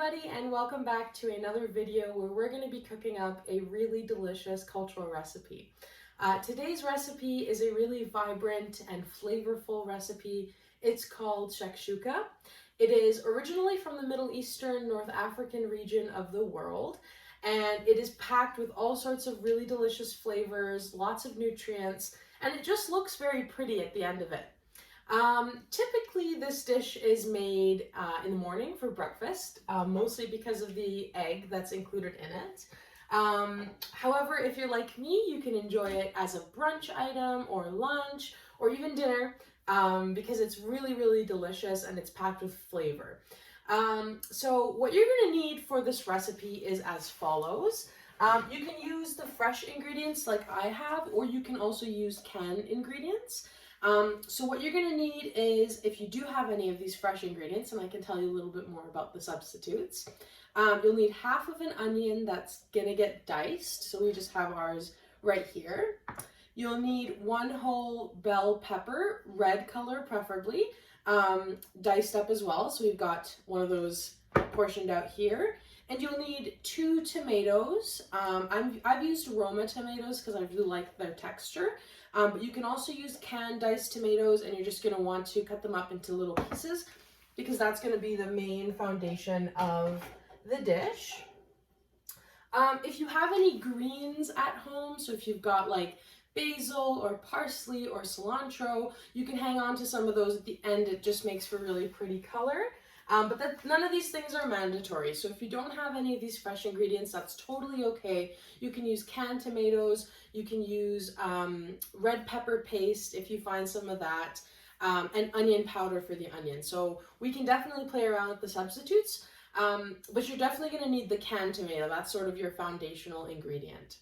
everybody, and welcome back to another video where we're going to be cooking up a really delicious cultural recipe. Today's recipe is a really vibrant and flavorful recipe. It's called shakshuka. It is originally from the Middle Eastern, North African region of the world, and it is packed with all sorts of really delicious flavors, lots of nutrients, and it just looks very pretty at the end of it. Typically this dish is made in the morning for breakfast, mostly because of the egg that's included in it. However, if you're like me, you can enjoy it as a brunch item or lunch or even dinner because it's really, really delicious and it's packed with flavor. So what you're going to need for this recipe is as follows. You can use the fresh ingredients like I have, or you can also use canned ingredients. So what you're going to need is, if you do have any of these fresh ingredients, and I can tell you a little bit more about the substitutes, you'll need half of an onion that's going to get diced. So we just have ours right here. You'll need one whole bell pepper, red color preferably, diced up as well. So we've got one of those portioned out here. And you'll need 2 tomatoes. I've used Roma tomatoes because I really like their texture. But you can also use canned diced tomatoes, and you're just going to want to cut them up into little pieces because that's going to be the main foundation of the dish. If you have any greens at home, so if you've got like basil or parsley or cilantro, you can hang on to some of those at the end. It just makes for really pretty color. But none of these things are mandatory. So if you don't have any of these fresh ingredients, that's totally okay. You can use canned tomatoes. You can use red pepper paste if you find some of that, and onion powder for the onion. So we can definitely play around with the substitutes, but you're definitely going to need the canned tomato. That's sort of your foundational ingredient.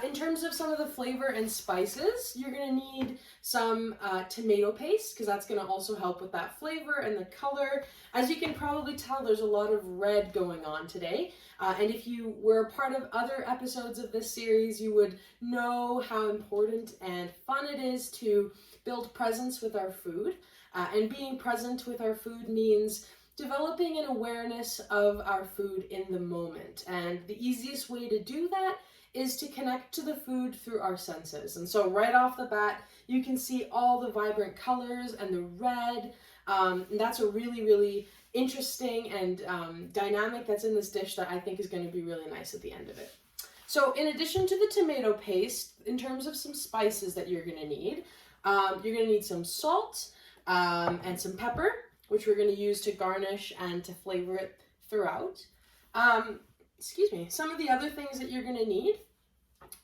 In terms of some of the flavor and spices, you're going to need some tomato paste because that's going to also help with that flavor and the color. As you can probably tell, there's a lot of red going on today. And if you were part of other episodes of this series, you would know how important and fun it is to build presence with our food. And being present with our food means developing an awareness of our food in the moment. And the easiest way to do that is to connect to the food through our senses. And so right off the bat, you can see all the vibrant colors and the red. And that's a really, really interesting and dynamic that's in this dish that I think is going to be really nice at the end of it. So in addition to the tomato paste, in terms of some spices that you're going to need, you're going to need some salt and some pepper, which we're going to use to garnish and to flavor it throughout. Some of the other things that you're going to need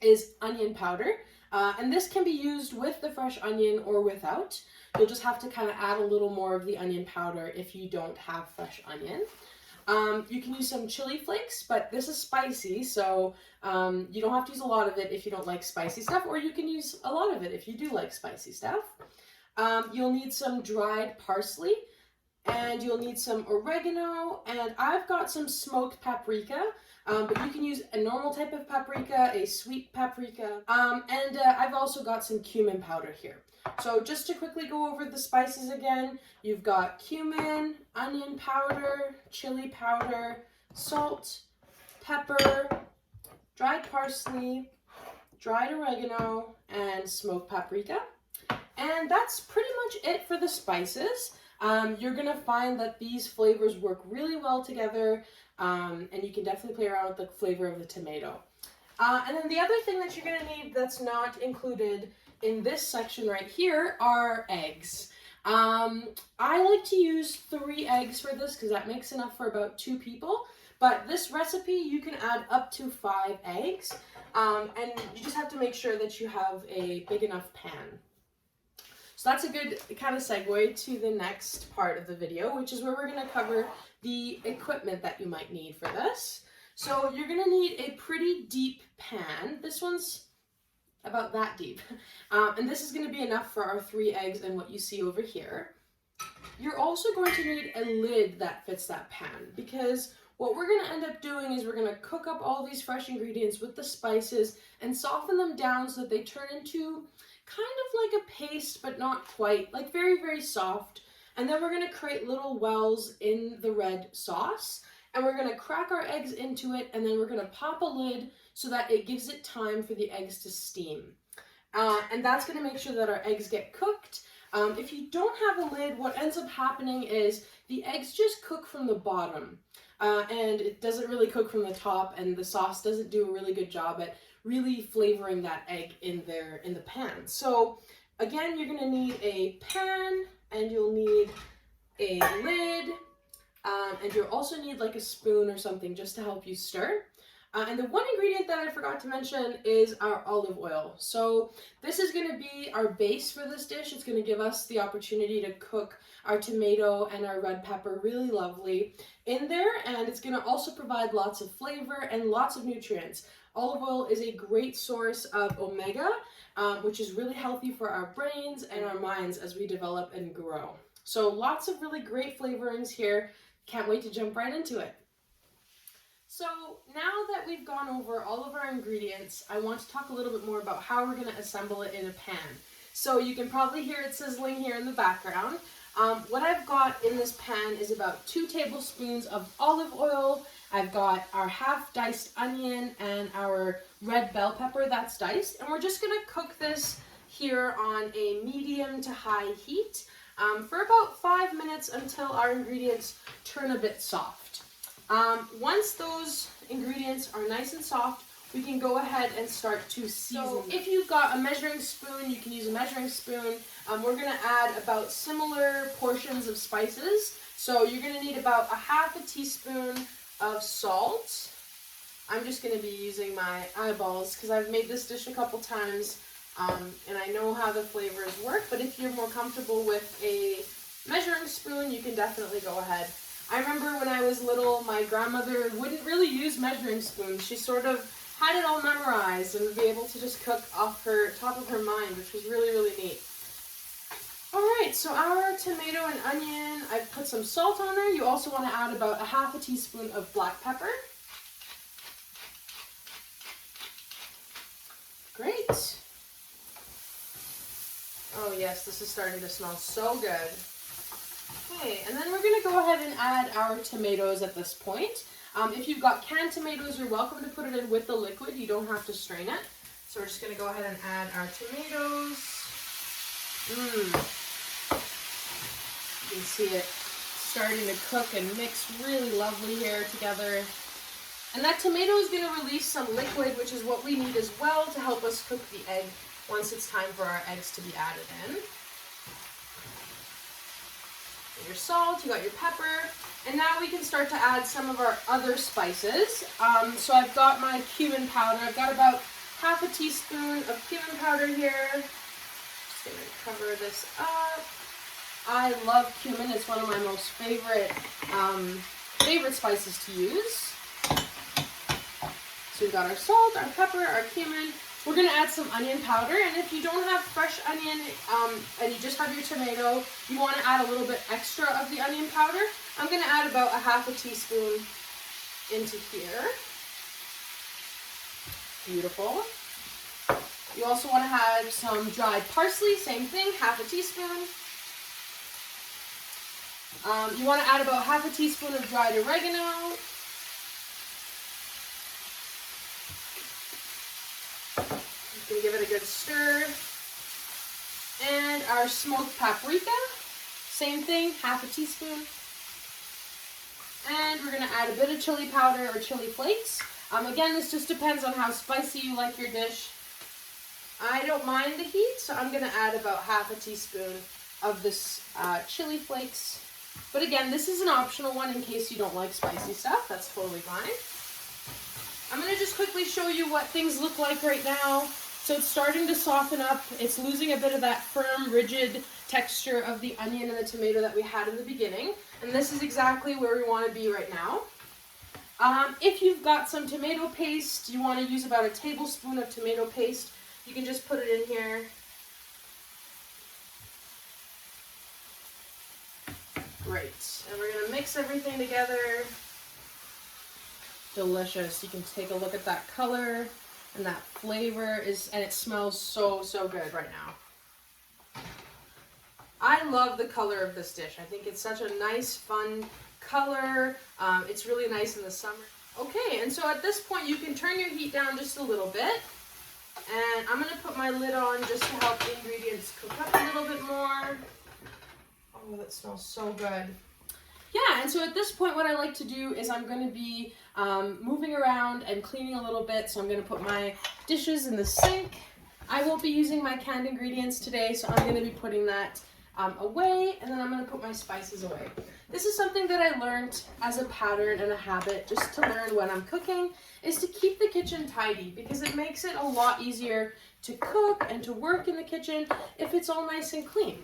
is onion powder, and this can be used with the fresh onion or without. You'll just have to kind of add a little more of the onion powder if you don't have fresh onion. You can use some chili flakes, but this is spicy, so you don't have to use a lot of it if you don't like spicy stuff, or you can use a lot of it if you do like spicy stuff. You'll need some dried parsley, and you'll need some oregano, and I've got some smoked paprika, but you can use a normal type of paprika, a sweet paprika, and I've also got some cumin powder here. So just to quickly go over the spices again, you've got cumin, onion powder, chili powder, salt, pepper, dried parsley, dried oregano, and smoked paprika. And that's pretty much it for the spices. You're going to find that these flavors work really well together, and you can definitely play around with the flavor of the tomato. And then the other thing that you're going to need that's not included in this section right here are eggs. I like to use 3 eggs for this because that makes enough for about 2 people. But this recipe, you can add up to 5 eggs, and you just have to make sure that you have a big enough pan. So that's a good kind of segue to the next part of the video, which is where we're going to cover the equipment that you might need for this. So you're going to need a pretty deep pan. This one's about that deep. And this is going to be enough for our 3 eggs and what you see over here. You're also going to need a lid that fits that pan, because what we're going to end up doing is we're going to cook up all these fresh ingredients with the spices and soften them down so that they turn into kind of like a paste, but not quite, like very, very soft. And then we're going to create little wells in the red sauce. and we're going to crack our eggs into it, and then we're going to pop a lid so that it gives it time for the eggs to steam. And that's going to make sure that our eggs get cooked. If you don't have a lid, what ends up happening is the eggs just cook from the bottom, and it doesn't really cook from the top, and the sauce doesn't do a really good job at really flavoring that egg in the pan. So again, you're going to need a pan, and you'll need a lid, and you'll also need like a spoon or something just to help you stir. And the one ingredient that I forgot to mention is our olive oil. So this is going to be our base for this dish. It's going to give us the opportunity to cook our tomato and our red pepper really lovely in there, and it's going to also provide lots of flavor and lots of nutrients. Olive oil is a great source of omega, which is really healthy for our brains and our minds as we develop and grow. So lots of really great flavorings here. Can't wait to jump right into it. So now that we've gone over all of our ingredients, I want to talk a little bit more about how we're going to assemble it in a pan. So you can probably hear it sizzling here in the background. What I've got in this pan is about 2 tablespoons of olive oil. I've got our half diced onion and our red bell pepper that's diced. And we're just going to cook this here on a medium to high heat for about 5 minutes until our ingredients turn a bit soft. Once those ingredients are nice and soft, we can go ahead and start to season. So if you've got a measuring spoon, you can use a measuring spoon. We're going to add about similar portions of spices. So you're going to need about a half a teaspoon of salt. I'm just going to be using my eyeballs because I've made this dish a couple times and I know how the flavors work. But if you're more comfortable with a measuring spoon, you can definitely go ahead. I remember when I was little, my grandmother wouldn't really use measuring spoons. She sort of had it all memorized and would be able to just cook off her top of her mind, which was really, really neat. Alright, so our tomato and onion, I've put some salt on there. You also want to add about a half a teaspoon of black pepper. Great. Oh yes, this is starting to smell so good. Okay, and then we're going to go ahead and add our tomatoes at this point. If you've got canned tomatoes, you're welcome to put it in with the liquid. You don't have to strain it. So we're just going to go ahead and add our tomatoes. You can see it starting to cook and mix really lovely here together. And that tomato is going to release some liquid, which is what we need as well to help us cook the egg once it's time for our eggs to be added in. Your salt, you got your pepper, and now we can start to add some of our other spices. So I've got my cumin powder. I've got about half a teaspoon of cumin powder here. Just going to cover this up. I love cumin. It's one of my most favorite spices to use. So we've got our salt, our pepper, our cumin. We're going to add some onion powder, and if you don't have fresh onion and you just have your tomato, you want to add a little bit extra of the onion powder. I'm going to add about a half a teaspoon into here. Beautiful. You also want to add some dried parsley, same thing, half a teaspoon. You want to add about half a teaspoon of dried oregano. Gonna give it a good stir. And our smoked paprika, same thing, half a teaspoon. And we're gonna add a bit of chili powder or chili flakes. Again, this just depends on how spicy you like your dish. I don't mind the heat, so I'm gonna add about half a teaspoon of this chili flakes. But again, this is an optional one in case you don't like spicy stuff. That's totally fine. I'm gonna just quickly show you what things look like right now. So it's starting to soften up. It's losing a bit of that firm, rigid texture of the onion and the tomato that we had in the beginning. And this is exactly where we want to be right now. If you've got some tomato paste, you want to use about a tablespoon of tomato paste. You can just put it in here. Great. And we're going to mix everything together. Delicious. You can take a look at that color. And that flavor and it smells so, so good right now. I love the color of this dish. I think it's such a nice, fun color. It's really nice in the summer. Okay, and so at this point you can turn your heat down just a little bit. And I'm going to put my lid on just to help the ingredients cook up a little bit more. Oh, that smells so good. Yeah, and so at this point what I like to do is I'm going to be moving around and cleaning a little bit. So I'm going to put my dishes in the sink. I won't be using my canned ingredients today, so I'm going to be putting that away, and then I'm going to put my spices away. This is something that I learned as a pattern and a habit, just to learn when I'm cooking, is to keep the kitchen tidy, because it makes it a lot easier to cook and to work in the kitchen if it's all nice and clean.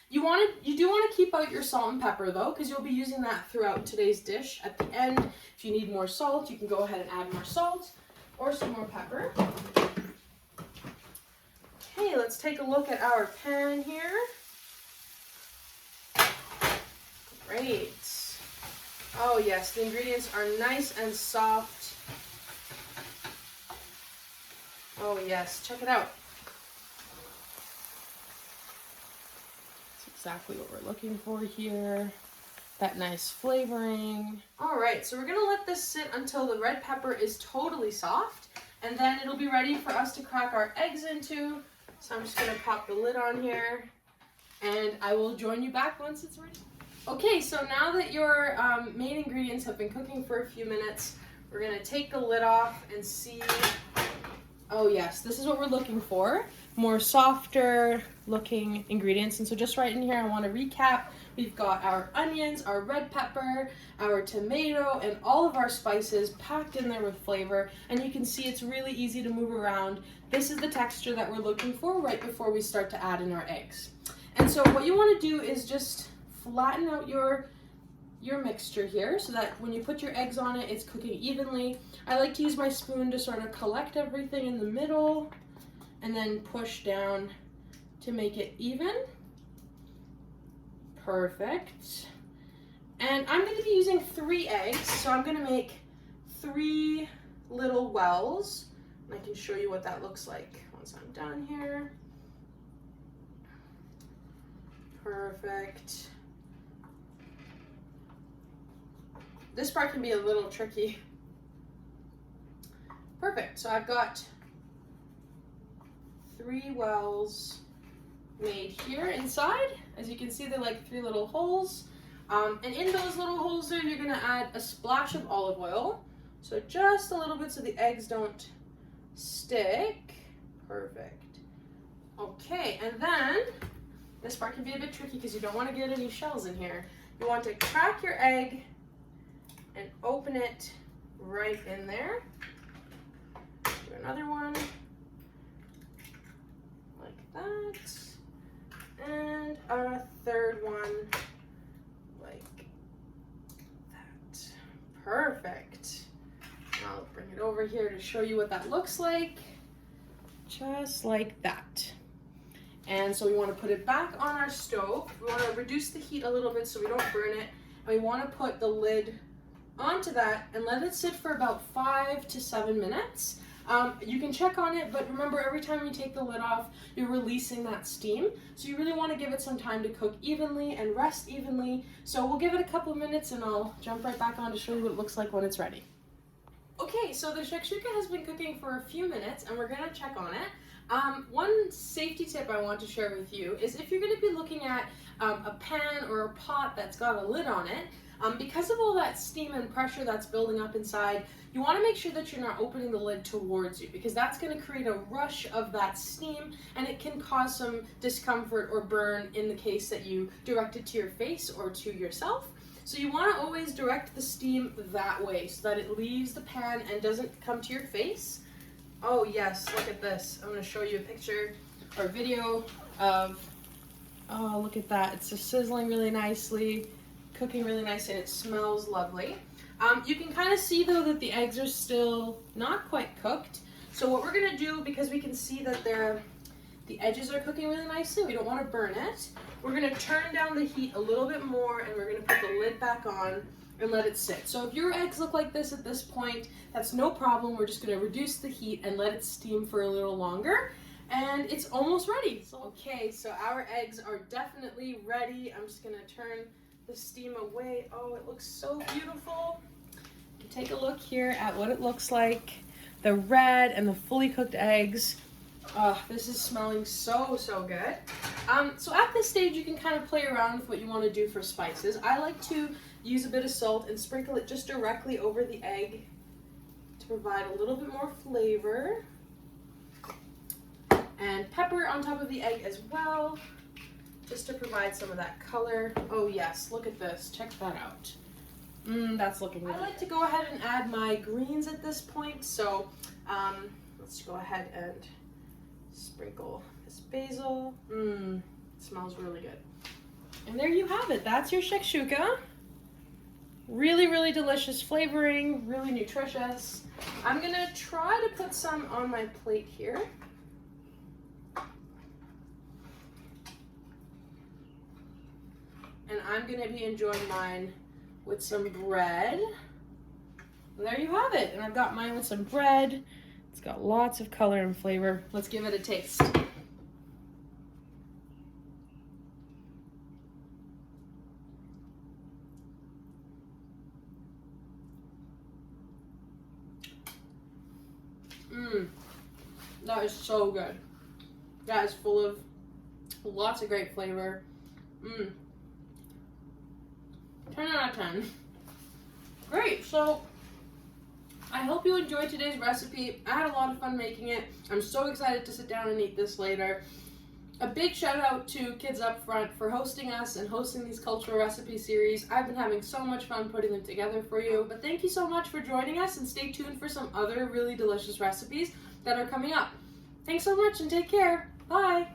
You do want to keep out your salt and pepper though, because you'll be using that throughout today's dish. At the end, if you need more salt, you can go ahead and add more salt or some more pepper. Okay, let's take a look at our pan here. Great. Oh yes, the ingredients are nice and soft. Oh yes, check it out. That's exactly what we're looking for here. That nice flavoring. All right, so we're gonna let this sit until the red pepper is totally soft, and then it'll be ready for us to crack our eggs into. So I'm just gonna pop the lid on here, and I will join you back once it's ready. Okay, so now that your main ingredients have been cooking for a few minutes, we're gonna take the lid off and see. Oh yes, this is what we're looking for. More softer looking ingredients. And so just right in here, I wanna recap. We've got our onions, our red pepper, our tomato, and all of our spices packed in there with flavor. And you can see it's really easy to move around. This is the texture that we're looking for right before we start to add in our eggs. And so what you want to do is just flatten out your mixture here so that when you put your eggs on it, it's cooking evenly. I like to use my spoon to sort of collect everything in the middle and then push down to make it even. Perfect. And I'm going to be using 3 eggs, so I'm going to make 3 little wells. I can show you what that looks like once I'm done here. Perfect. This part can be a little tricky. Perfect. So I've got 3 wells made here inside. As you can see, they're like 3 little holes. And in those little holes there, you're going to add a splash of olive oil. So just a little bit so the eggs don't stick. Perfect. Okay, and then this part can be a bit tricky because you don't want to get any shells in here. You want to crack your egg and open it right in there. Do another one like that, and a third one like that. Perfect. I'll bring it over here to show you what that looks like. Just like that. And so we want to put it back on our stove. We want to reduce the heat a little bit so we don't burn it. And we want to put the lid onto that and let it sit for about 5 to 7 minutes. You can check on it, but remember, every time you take the lid off, you're releasing that steam. So you really want to give it some time to cook evenly and rest evenly. So we'll give it a couple minutes and I'll jump right back on to show you what it looks like when it's ready. Okay, so the shakshuka has been cooking for a few minutes and we're going to check on it. One safety tip I want to share with you is if you're going to be looking at a pan or a pot that's got a lid on it, because of all that steam and pressure that's building up inside, you want to make sure that you're not opening the lid towards you, because that's going to create a rush of that steam and it can cause some discomfort or burn in the case that you direct it to your face or to yourself. So you want to always direct the steam that way so that it leaves the pan and doesn't come to your face. Oh yes, look at this. I'm going to show you a picture or video of, oh look at that. It's just sizzling really nicely, cooking really nicely, and it smells lovely. You can kind of see though that the eggs are still not quite cooked. So what we're going to do, because we can see that the edges are cooking really nicely, we don't want to burn it. We're going to turn down the heat a little bit more and we're going to put the lid back on and let it sit. So if your eggs look like this at this point, that's no problem. We're just going to reduce the heat and let it steam for a little longer. And it's almost ready. Okay, so our eggs are definitely ready. I'm just going to turn the steam away. Oh, it looks so beautiful. You can take a look here at what it looks like. The red and the fully cooked eggs. Oh, this is smelling so, so good. So at this stage, you can kind of play around with what you want to do for spices. I like to use a bit of salt and sprinkle it just directly over the egg to provide a little bit more flavor. And pepper on top of the egg as well, just to provide some of that color. Oh yes, look at this, check that out. That's looking really good. I like to go ahead and add my greens at this point, so let's go ahead and sprinkle this basil. It smells really good. And there you have it, that's your shakshuka. Really, really delicious flavoring, really nutritious. I'm gonna try to put some on my plate here. And I'm gonna be enjoying mine with some bread. And there you have it. And I've got mine with some bread. It's got lots of color and flavor. Let's give it a taste. That is so good. That is full of lots of great flavor. 10 out of 10. Great, so I hope you enjoyed today's recipe. I had a lot of fun making it. I'm so excited to sit down and eat this later. A big shout out to Kids Up Front for hosting us and hosting these cultural recipe series. I've been having so much fun putting them together for you. But thank you so much for joining us, and stay tuned for some other really delicious recipes that are coming up. Thanks so much and take care. Bye.